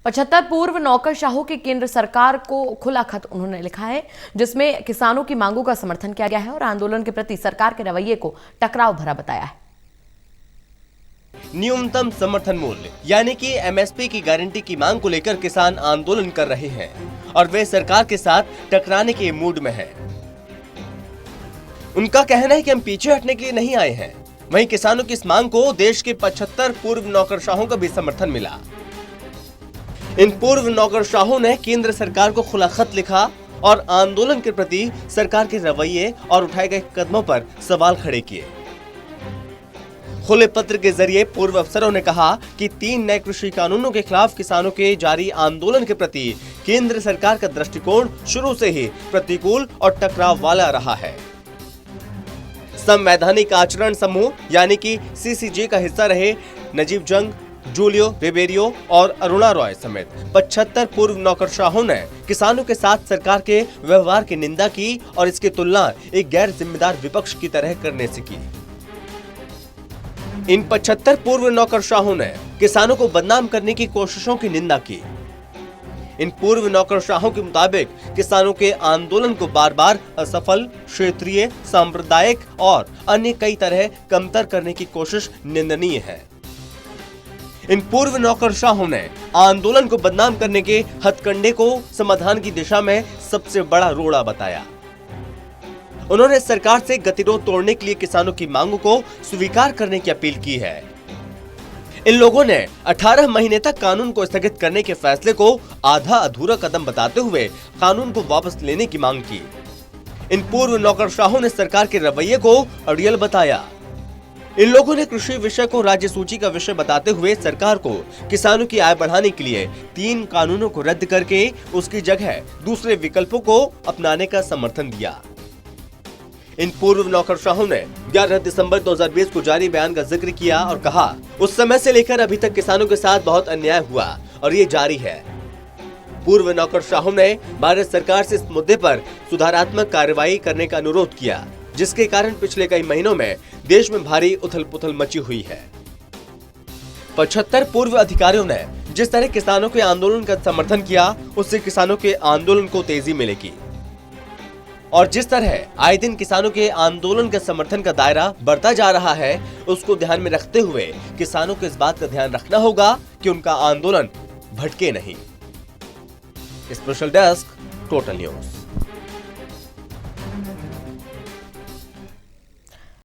75 पूर्व नौकरशाहों की केंद्र सरकार को खुला खत उन्होंने लिखा है, जिसमें किसानों की मांगों का समर्थन किया गया है और आंदोलन के प्रति सरकार के रवैये को टकराव भरा बताया है। न्यूनतम समर्थन मूल्य यानी कि एमएसपी की गारंटी की मांग को लेकर किसान आंदोलन कर रहे हैं और वे सरकार के साथ टकराने के मूड में हैं। उनका कहना है कि हम पीछे हटने के लिए नहीं आए हैं। वहीं किसानों की इस मांग को देश के 75 पूर्व नौकरशाहों का भी समर्थन मिला। इन पूर्व नौकरशाहों ने केंद्र सरकार को खुला खत लिखा और आंदोलन के प्रति सरकार के रवैये और उठाए गए कदमों पर सवाल खड़े किए। खुले पत्र के जरिए पूर्व अफसरों ने कहा कि 3 नए कृषि कानूनों के खिलाफ किसानों के जारी आंदोलन के प्रति केंद्र सरकार का दृष्टिकोण शुरू से ही प्रतिकूल और टकराव वाला रहा है। संवैधानिक आचरण समूह यानी कि सीसीजे का हिस्सा रहे नजीब जंग, जूलियो रिबेरियो और अरुणा रॉय समेत 75 पूर्व नौकरशाहों ने किसानों के साथ सरकार के व्यवहार की निंदा की और इसकी तुलना एक गैर जिम्मेदार विपक्ष की तरह करने से की। इन 75 पूर्व नौकरशाहों ने किसानों को बदनाम करने की कोशिशों की निंदा की। इन पूर्व नौकरशाहों के मुताबिक किसानों के आंदोलन को बार बार असफल, क्षेत्रीय, सांप्रदायिक और अन्य कई तरह कमतर करने की कोशिश निंदनीय है। इन पूर्व नौकरशाहों ने आंदोलन को बदनाम करने के हथकंडे को समाधान की दिशा में सबसे बड़ा रोड़ा बताया। उन्होंने सरकार से गतिरोध तोड़ने के लिए किसानों की मांगों को स्वीकार करने की अपील की है। इन लोगों ने 18 महीने तक कानून को स्थगित करने के फैसले को आधा अधूरा कदम बताते हुए कानून को वापस लेने की मांग की। इन पूर्व नौकरशाहों ने सरकार के रवैये को अड़ियल बताया। इन लोगों ने कृषि विषय को राज्य सूची का विषय बताते हुए सरकार को किसानों की आय बढ़ाने के लिए 3 कानूनों को रद्द करके उसकी जगह दूसरे विकल्पों को अपनाने का समर्थन दिया। इन पूर्व नौकरशाहों ने 11 दिसंबर 2020 को जारी बयान का जिक्र किया और कहा, उस समय से लेकर अभी तक किसानों के साथ बहुत अन्याय हुआ और ये जारी है। पूर्व नौकरशाहों ने भारत सरकार से इस मुद्दे पर सुधारात्मक कार्रवाई करने का अनुरोध किया, जिसके कारण पिछले कई महीनों में देश में भारी उथल-पुथल मची हुई है। 75 पूर्व अधिकारियों ने जिस तरह किसानों के आंदोलन का समर्थन किया, उससे किसानों के आंदोलन को तेजी मिलेगी और जिस तरह आए दिन किसानों के आंदोलन के समर्थन का दायरा बढ़ता जा रहा है, उसको ध्यान में रखते हुए किसानों को इस बात का ध्यान रखना होगा कि उनका आंदोलन भटके नहीं। Special desk, total news.